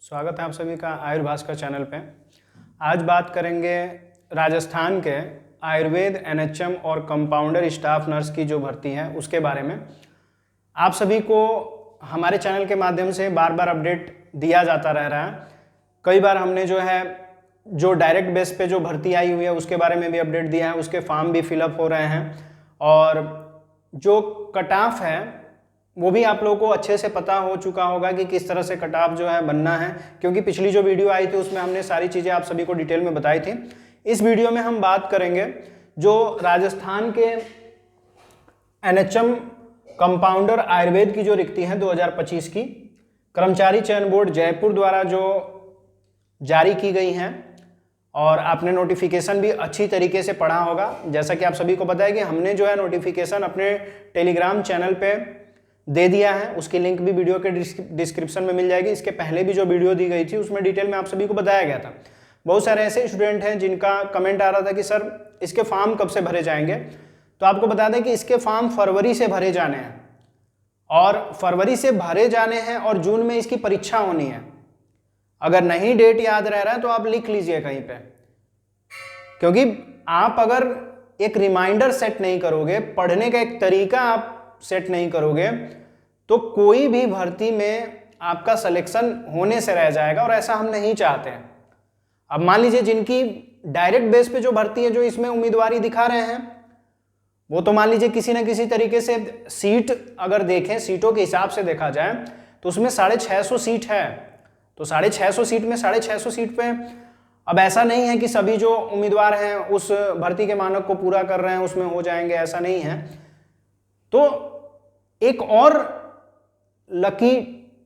स्वागत है आप सभी का आयुर्भास्कर चैनल पे। आज बात करेंगे राजस्थान के आयुर्वेद एनएचएम और कंपाउंडर स्टाफ नर्स की जो भर्ती है उसके बारे में। आप सभी को हमारे चैनल के माध्यम से बार बार अपडेट दिया जाता रह रहा है। कई बार हमने जो डायरेक्ट बेस पे जो भर्ती आई हुई है उसके बारे में भी अपडेट दिया है, उसके फॉर्म भी फिलअप हो रहे हैं और जो कट ऑफ है वो भी आप लोगों को अच्छे से पता हो चुका होगा कि किस तरह से कट ऑफ जो है बनना है, क्योंकि पिछली जो वीडियो आई थी उसमें हमने सारी चीज़ें आप सभी को डिटेल में बताई थी। इस वीडियो में हम बात करेंगे जो राजस्थान के एनएचएम कंपाउंडर आयुर्वेद की जो रिक्ति है 2025 की कर्मचारी चयन बोर्ड जयपुर द्वारा जो जारी की गई हैं, और आपने नोटिफिकेशन भी अच्छी तरीके से पढ़ा होगा। जैसा कि आप सभी को पता है कि हमने जो है नोटिफिकेशन अपने टेलीग्राम चैनल पे दे दिया है, उसकी लिंक भी वीडियो के डिस्क्रिप्शन में मिल जाएगी। इसके पहले भी जो वीडियो दी गई थी उसमें डिटेल में आप सभी को बताया गया था। बहुत सारे ऐसे स्टूडेंट हैं जिनका कमेंट आ रहा था कि सर इसके फॉर्म कब से भरे जाएंगे, तो आपको बता दें कि इसके फॉर्म फरवरी से भरे जाने हैं और फरवरी से भरे जाने हैं और जून में इसकी परीक्षा होनी है। अगर नहीं डेट याद रह रहा है तो आप लिख लीजिए कहीं पे, क्योंकि आप अगर एक रिमाइंडर सेट नहीं करोगे, पढ़ने का एक तरीका आप सेट नहीं करोगे, तो कोई भी भर्ती में आपका सिलेक्शन होने से रह जाएगा और ऐसा हम नहीं चाहते हैं। अब मान लीजिए जिनकी डायरेक्ट बेस पे जो भर्ती है, जो इसमें उम्मीदवारी दिखा रहे हैं, वो तो मान लीजिए किसी न किसी तरीके से सीट अगर देखें, सीटों के हिसाब से देखा जाए तो उसमें 650 सीट है। तो 650 सीट में 650 सीट पे अब ऐसा नहीं है कि सभी जो उम्मीदवार हैं उस भर्ती के मानक को पूरा कर रहे हैं उसमें हो जाएंगे, ऐसा नहीं है। तो एक और लकी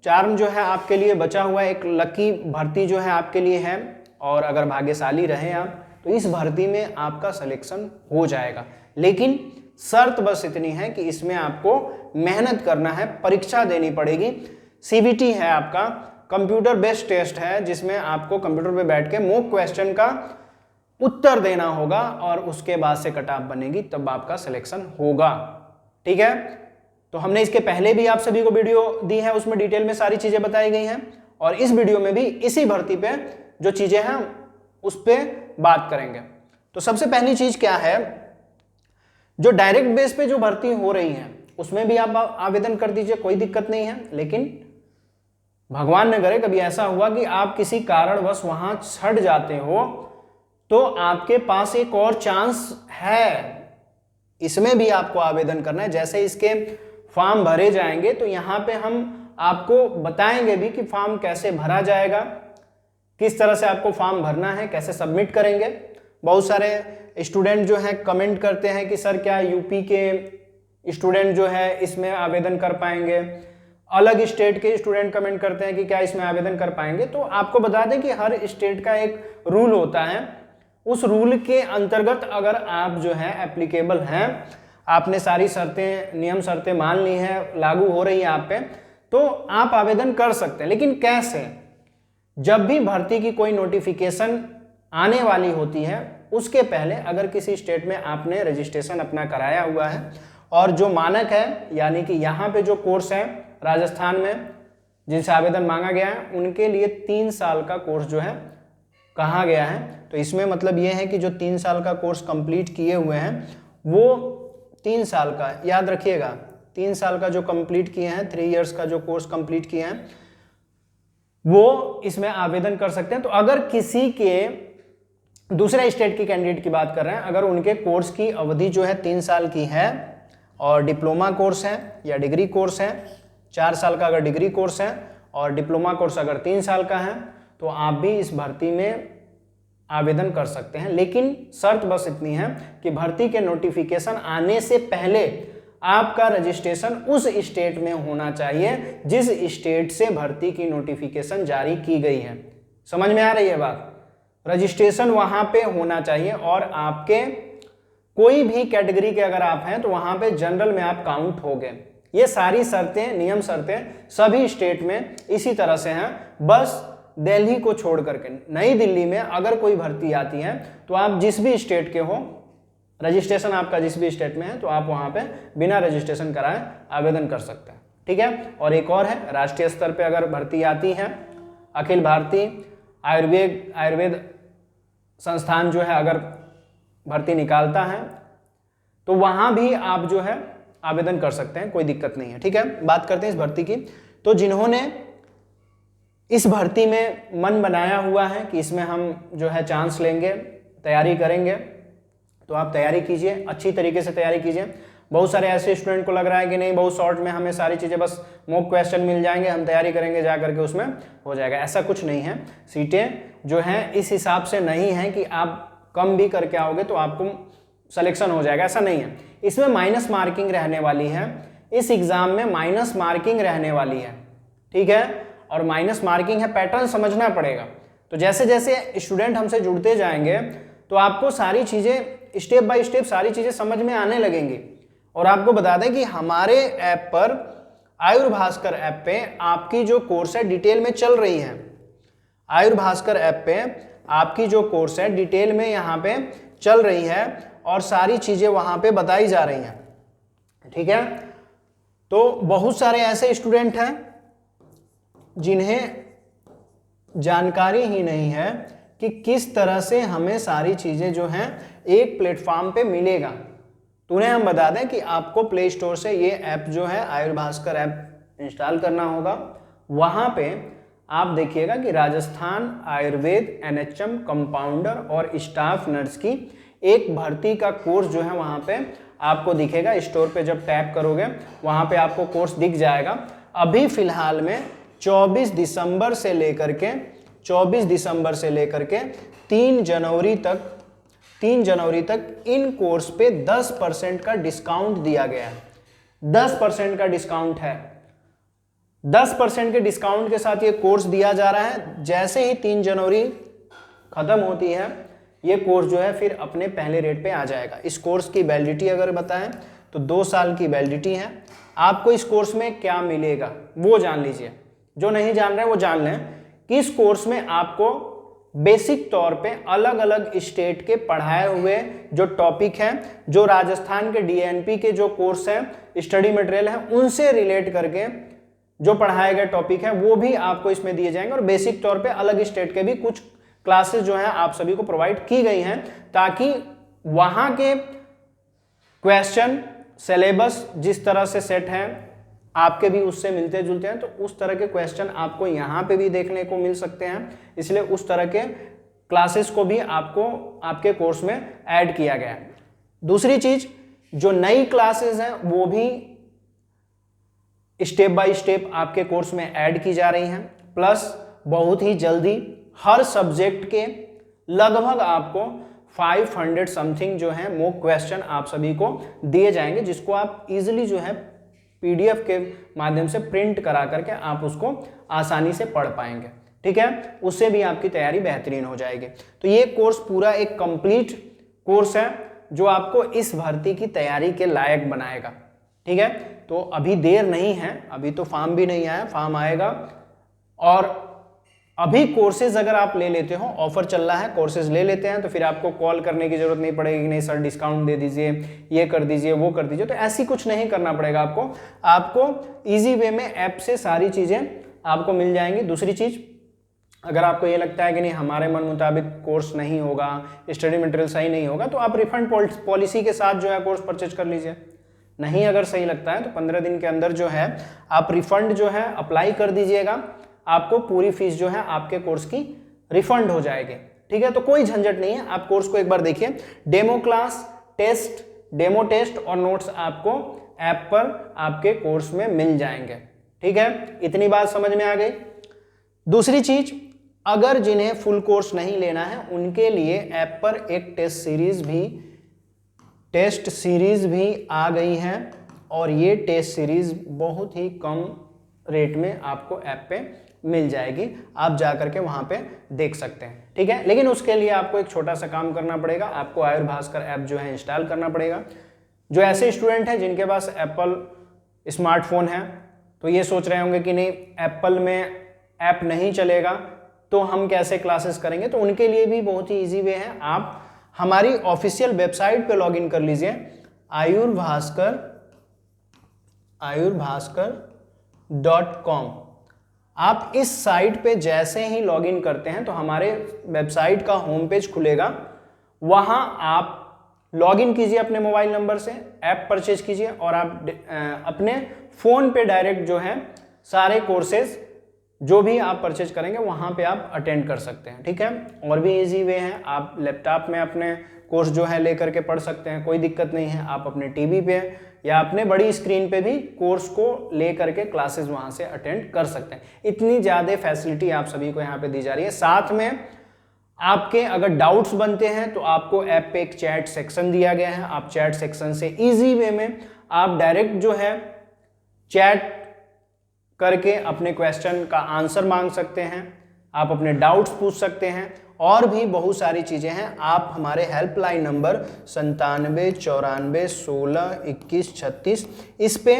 चार्म जो है आपके लिए बचा हुआ है, एक लकी भर्ती जो है आपके लिए है, और अगर भाग्यशाली रहे आप तो इस भर्ती में आपका सिलेक्शन हो जाएगा। लेकिन शर्त बस इतनी है कि इसमें आपको मेहनत करना है, परीक्षा देनी पड़ेगी। सीबीटी है आपका, कंप्यूटर बेस्ड टेस्ट है, जिसमें आपको कंप्यूटर पे बैठ के मॉक क्वेश्चन का उत्तर देना होगा और उसके बाद से कट ऑफ बनेगी, तब आपका सिलेक्शन होगा। ठीक है, तो हमने इसके पहले भी आप सभी को वीडियो दी है, उसमें डिटेल में सारी चीजें बताई गई हैं, और इस वीडियो में भी इसी भर्ती पे जो चीजें हैं उस पर बात करेंगे। तो सबसे पहली चीज क्या है, जो डायरेक्ट बेस पे जो भर्ती हो रही है उसमें भी आप आवेदन कर दीजिए, कोई दिक्कत नहीं है। लेकिन भगवान न करे कभी ऐसा हुआ कि आप किसी कारणवश वहां छट जाते हो, तो आपके पास एक और चांस है, इसमें भी आपको आवेदन करना है। जैसे इसके फॉर्म भरे जाएंगे तो यहाँ पे हम आपको बताएंगे भी कि फॉर्म कैसे भरा जाएगा, किस तरह से आपको फॉर्म भरना है, कैसे सबमिट करेंगे। बहुत सारे स्टूडेंट जो हैं कमेंट करते हैं कि सर क्या यूपी के स्टूडेंट जो है इसमें आवेदन कर पाएंगे, अलग स्टेट के स्टूडेंट कमेंट करते हैं कि क्या इसमें आवेदन कर पाएंगे। तो आपको बता दें कि हर स्टेट का एक रूल होता है, उस रूल के अंतर्गत अगर आप जो है एप्लीकेबल हैं, आपने सारी शर्तें नियम शर्तें मान ली हैं, लागू हो रही है आप पे, तो आप आवेदन कर सकते हैं। लेकिन कैसे? जब भी भर्ती की कोई नोटिफिकेशन आने वाली होती है उसके पहले अगर किसी स्टेट में आपने रजिस्ट्रेशन अपना कराया हुआ है और जो मानक है, यानी कि यहाँ पे जो कोर्स है राजस्थान में जिनसे आवेदन मांगा गया है, उनके लिए 3 साल का कोर्स जो है कहा गया है। तो इसमें मतलब ये है कि जो 3 साल का कोर्स कंप्लीट किए हुए हैं वो 3 साल का, याद रखिएगा, 3 साल का जो कंप्लीट किए हैं, 3 इयर्स का जो कोर्स कंप्लीट किए हैं, वो इसमें आवेदन कर सकते हैं। तो अगर किसी के दूसरे स्टेट की कैंडिडेट की बात कर रहे हैं, अगर उनके कोर्स की अवधि जो है 3 साल की है और डिप्लोमा कोर्स है या डिग्री कोर्स है, 4 साल का अगर डिग्री कोर्स है और डिप्लोमा कोर्स अगर 3 साल का है, तो आप भी इस भर्ती में आवेदन कर सकते हैं। लेकिन शर्त बस इतनी है कि भर्ती के नोटिफिकेशन आने से पहले आपका रजिस्ट्रेशन उस स्टेट में होना चाहिए जिस स्टेट से भर्ती की नोटिफिकेशन जारी की गई है। समझ में आ रही है बात? रजिस्ट्रेशन वहां पे होना चाहिए, और आपके कोई भी कैटेगरी के अगर आप हैं तो वहां पे जनरल में आप काउंट हो गए। ये सारी शर्तें, नियम शर्तें सभी स्टेट में इसी तरह से हैं, बस दिल्ली को छोड़ करके। नई दिल्ली में अगर कोई भर्ती आती है तो आप जिस भी स्टेट के हो, रजिस्ट्रेशन आपका जिस भी स्टेट में है, तो आप वहां पे बिना रजिस्ट्रेशन कराए आवेदन कर सकते हैं। ठीक है, और एक और है, राष्ट्रीय स्तर पे अगर भर्ती आती है, अखिल भारतीय आयुर्वेद संस्थान जो है अगर भर्ती निकालता है तो वहां भी आप जो है आवेदन कर सकते हैं, कोई दिक्कत नहीं है। ठीक है, बात करते हैं इस भर्ती की। तो जिन्होंने इस भर्ती में मन बनाया हुआ है कि इसमें हम जो है चांस लेंगे, तैयारी करेंगे, तो आप तैयारी कीजिए, अच्छी तरीके से तैयारी कीजिए। बहुत सारे ऐसे स्टूडेंट को लग रहा है कि नहीं बहुत शॉर्ट में हमें सारी चीज़ें बस मॉक क्वेश्चन मिल जाएंगे, हम तैयारी करेंगे जा करके उसमें हो जाएगा। ऐसा कुछ नहीं है। सीटें जो हैं इस हिसाब से नहीं है कि आप कम भी करके आओगे तो आपको सिलेक्शन हो जाएगा, ऐसा नहीं है। इसमें माइनस मार्किंग रहने वाली है, इस एग्जाम में माइनस मार्किंग रहने वाली है। ठीक है, और माइनस मार्किंग है, पैटर्न समझना पड़ेगा। तो जैसे जैसे स्टूडेंट हमसे जुड़ते जाएंगे तो आपको सारी चीज़ें स्टेप बाय स्टेप सारी चीज़ें समझ में आने लगेंगी। और आपको बता दें कि हमारे ऐप पर, आयुर्भास्कर ऐप पे आपकी जो कोर्स है डिटेल में चल रही है। आयुर्भास्कर ऐप पे आपकी जो कोर्स है डिटेल में यहाँ पे चल रही है और सारी चीज़ें वहाँ पे बताई जा रही हैं। ठीक है, तो बहुत सारे ऐसे स्टूडेंट हैं जिन्हें जानकारी ही नहीं है कि किस तरह से हमें सारी चीज़ें जो हैं एक प्लेटफॉर्म पे मिलेगा। तो उन्हें हम बता दें कि आपको प्ले स्टोर से ये ऐप जो है आयुर्भास्कर ऐप इंस्टॉल करना होगा। वहाँ पे आप देखिएगा कि राजस्थान आयुर्वेद NHM कंपाउंडर और स्टाफ नर्स की एक भर्ती का कोर्स जो है वहाँ पे आपको दिखेगा। स्टोर पे जब टैप करोगे वहाँ पे आपको कोर्स दिख जाएगा। अभी फिलहाल में 24 दिसंबर से लेकर के 3 जनवरी तक इन कोर्स पे 10% का डिस्काउंट दिया गया है। 10% का डिस्काउंट है। 10% के डिस्काउंट के साथ ये कोर्स दिया जा रहा है। जैसे ही 3 जनवरी खत्म होती है ये कोर्स जो है फिर अपने पहले रेट पे आ जाएगा। इस कोर्स की वैलिडिटी अगर बताएं तो 2 साल की वैलिडिटी है। आपको इस कोर्स में क्या मिलेगा वो जान लीजिए, जो नहीं जान रहे वो जान लें कि इस कोर्स में आपको बेसिक तौर पे अलग अलग स्टेट के पढ़ाए हुए जो टॉपिक हैं, जो राजस्थान के DNP के जो कोर्स हैं, स्टडी मटेरियल है, उनसे रिलेट करके जो पढ़ाए गए टॉपिक हैं वो भी आपको इसमें दिए जाएंगे। और बेसिक तौर पे अलग स्टेट के भी कुछ क्लासेस जो हैं आप सभी को प्रोवाइड की गई हैं ताकि वहाँ के क्वेश्चन सिलेबस जिस तरह से सेट है आपके भी उससे मिलते जुलते हैं, तो उस तरह के क्वेश्चन आपको यहाँ पे भी देखने को मिल सकते हैं। इसलिए उस तरह के क्लासेस को भी आपको आपके कोर्स में ऐड किया गया है। दूसरी चीज, जो नई क्लासेस हैं वो भी स्टेप बाय स्टेप आपके कोर्स में ऐड की जा रही हैं। प्लस बहुत ही जल्दी हर सब्जेक्ट के लगभग आपको 500 समथिंग जो है मॉक क्वेश्चन आप सभी को दिए जाएंगे, जिसको आप इजीली जो है PDF के माध्यम से प्रिंट करा करके आप उसको आसानी से पढ़ पाएंगे। ठीक है, उससे भी आपकी तैयारी बेहतरीन हो जाएगी। तो ये कोर्स पूरा एक कंप्लीट कोर्स है जो आपको इस भर्ती की तैयारी के लायक बनाएगा। ठीक है, तो अभी देर नहीं है, अभी तो फॉर्म भी नहीं आया, फॉर्म आएगा। और अभी कोर्सेज अगर आप ले लेते हो, ऑफर चल रहा है, कोर्सेज ले लेते हैं तो फिर आपको कॉल करने की जरूरत नहीं पड़ेगी कि नहीं सर डिस्काउंट दे दीजिए, ये कर दीजिए, वो कर दीजिए। तो ऐसी कुछ नहीं करना पड़ेगा आपको इजी वे में ऐप से सारी चीज़ें आपको मिल जाएंगी। दूसरी चीज़, अगर आपको ये लगता है कि नहीं हमारे मन मुताबिक कोर्स नहीं होगा, स्टडी मटेरियल सही नहीं होगा, तो आप रिफंड पॉलिसी के साथ जो है कोर्स परचेज कर लीजिए। नहीं अगर सही लगता है तो 15 दिन के अंदर जो है आप रिफंड जो है अप्लाई कर दीजिएगा, आपको पूरी फीस जो है आपके कोर्स की रिफंड हो जाएगी। ठीक है, तो कोई झंझट नहीं है। आप कोर्स को एक बार देखिए, demo class, test, demo test और नोट्स आपको ऐप पर आपके कोर्स में मिल जाएंगे। ठीक है, इतनी बात समझ में आ गई। दूसरी चीज, अगर जिन्हें फुल कोर्स नहीं लेना है उनके लिए ऐप पर एक टेस्ट सीरीज भी आ गई है और ये टेस्ट सीरीज बहुत ही कम रेट में आपको ऐप पे मिल जाएगी। आप जा करके वहां पे देख सकते हैं। ठीक है, लेकिन उसके लिए आपको एक छोटा सा काम करना पड़ेगा, आपको आयुर्भास्कर ऐप जो है इंस्टॉल करना पड़ेगा। जो ऐसे स्टूडेंट हैं जिनके पास एप्पल स्मार्टफोन है तो ये सोच रहे होंगे कि नहीं एप्पल में ऐप नहीं चलेगा तो हम कैसे क्लासेस करेंगे, तो उनके लिए भी बहुत ही ईजी वे है। आप हमारी ऑफिशियल वेबसाइट पे लॉगिन कर लीजिए, आयुर्भास्कर.com। आप इस साइट पे जैसे ही लॉगिन करते हैं तो हमारे वेबसाइट का होम पेज खुलेगा, वहां आप लॉगिन कीजिए अपने मोबाइल नंबर से, ऐप परचेज कीजिए और आप अपने फ़ोन पे डायरेक्ट जो है सारे कोर्सेज जो भी आप परचेज करेंगे वहां पे आप अटेंड कर सकते हैं। ठीक है, और भी इजी वे है, आप लैपटॉप में अपने कोर्स जो है लेकर के पढ़ सकते हैं, कोई दिक्कत नहीं है। आप अपने टीवी पे या अपने बड़ी स्क्रीन पे भी कोर्स को लेकर के क्लासेस वहां से अटेंड कर सकते हैं। इतनी ज़्यादा फैसिलिटी आप सभी को यहाँ पे दी जा रही है। साथ में आपके अगर डाउट्स बनते हैं तो आपको ऐप पे एक चैट सेक्शन दिया गया है, आप चैट सेक्शन से इजी वे में आप डायरेक्ट जो है चैट करके अपने क्वेश्चन का आंसर मांग सकते हैं, आप अपने डाउट्स पूछ सकते हैं और भी बहुत सारी चीज़ें हैं। आप हमारे हेल्पलाइन नंबर 97 94 16 21 36 इस पे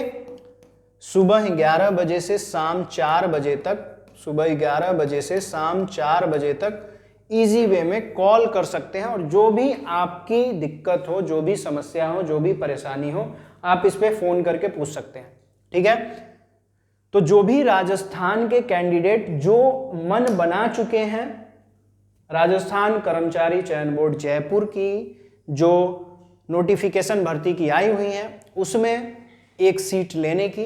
सुबह 11 बजे से शाम 4 बजे तक, सुबह 11 बजे से शाम 4 बजे तक इजी वे में कॉल कर सकते हैं और जो भी आपकी दिक्कत हो, जो भी समस्या हो, जो भी परेशानी हो, आप इस पे फ़ोन करके पूछ सकते हैं। ठीक है, तो जो भी राजस्थान के कैंडिडेट जो मन बना चुके हैं, राजस्थान कर्मचारी चयन बोर्ड जयपुर की जो नोटिफिकेशन भर्ती की आई हुई है उसमें एक सीट लेने की,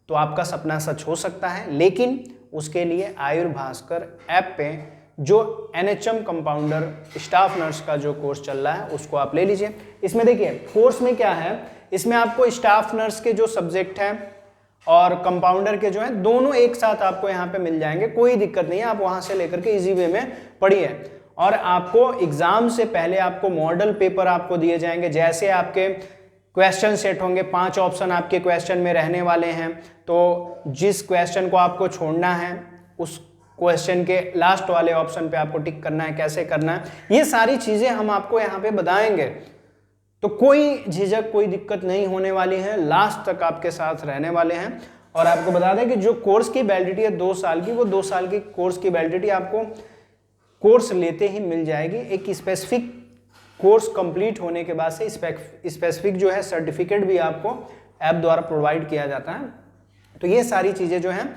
तो आपका सपना सच हो सकता है। लेकिन उसके लिए आयुर्भास्कर ऐप पे जो NHM कंपाउंडर स्टाफ नर्स का जो कोर्स चल रहा है उसको आप ले लीजिए। इसमें देखिए कोर्स में क्या है, इसमें आपको स्टाफ नर्स के जो सब्जेक्ट हैं और कंपाउंडर के जो हैं दोनों एक साथ आपको यहाँ पे मिल जाएंगे, कोई दिक्कत नहीं है। आप वहाँ से लेकर के इजी वे में पढ़िए और आपको एग्जाम से पहले आपको मॉडल पेपर आपको दिए जाएंगे। जैसे आपके क्वेश्चन सेट होंगे, 5 ऑप्शन आपके क्वेश्चन में रहने वाले हैं, तो जिस क्वेश्चन को आपको छोड़ना है उस क्वेश्चन के लास्ट वाले ऑप्शन पे आपको टिक करना है, कैसे करना है, ये सारी चीज़ें हम आपको यहाँ पे बताएंगे। तो कोई झिझक, कोई दिक्कत नहीं होने वाली है, लास्ट तक आपके साथ रहने वाले हैं। और आपको बता दें कि जो कोर्स की वैलिडिटी है 2 साल की, वो 2 साल की कोर्स की वैलिडिटी आपको कोर्स लेते ही मिल जाएगी। एक स्पेसिफिक कोर्स कंप्लीट होने के बाद से स्पेसिफिक जो है सर्टिफिकेट भी आपको ऐप द्वारा प्रोवाइड किया जाता है। तो ये सारी चीज़ें जो हैं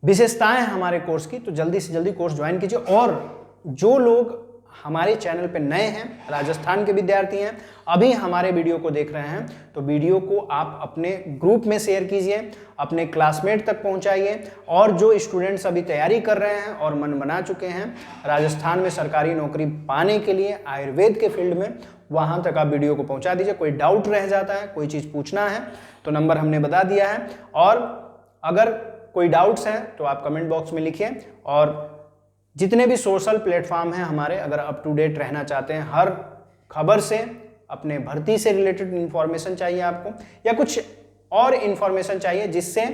विशेषताएं हमारे कोर्स की, तो जल्दी से जल्दी कोर्स ज्वाइन कीजिए। और जो लोग हमारे चैनल पे नए हैं, राजस्थान के विद्यार्थी हैं, अभी हमारे वीडियो को देख रहे हैं, तो वीडियो को आप अपने ग्रुप में शेयर कीजिए, अपने क्लासमेट तक पहुंचाइए। और जो स्टूडेंट्स अभी तैयारी कर रहे हैं और मन बना चुके हैं राजस्थान में सरकारी नौकरी पाने के लिए आयुर्वेद के फील्ड में, वहां तक आप वीडियो को पहुंचा दीजिए। कोई डाउट रह जाता है, कोई चीज़ पूछना है तो नंबर हमने बता दिया है। और अगर कोई डाउट्स हैं तो आप कमेंट बॉक्स में लिखिए। और जितने भी सोशल प्लेटफॉर्म हैं हमारे, अगर अप टू डेट रहना चाहते हैं, हर खबर से, अपने भर्ती से रिलेटेड इन्फॉर्मेशन चाहिए आपको, या कुछ और इन्फॉर्मेशन चाहिए जिससे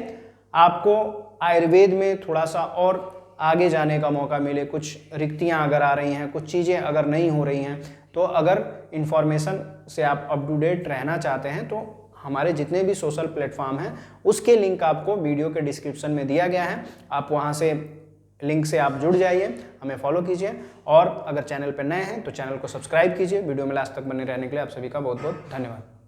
आपको आयुर्वेद में थोड़ा सा और आगे जाने का मौका मिले, कुछ रिक्तियां अगर आ रही हैं, कुछ चीज़ें अगर नहीं हो रही हैं, तो अगर इन्फॉर्मेशन से आप अप टू डेट रहना चाहते हैं तो हमारे जितने भी सोशल प्लेटफॉर्म हैं उसके लिंक आपको वीडियो के डिस्क्रिप्शन में दिया गया है। आप वहां से लिंक से आप जुड़ जाइए, हमें फॉलो कीजिए। और अगर चैनल पर नए हैं तो चैनल को सब्सक्राइब कीजिए। वीडियो में लास्ट तक बने रहने के लिए आप सभी का बहुत बहुत धन्यवाद।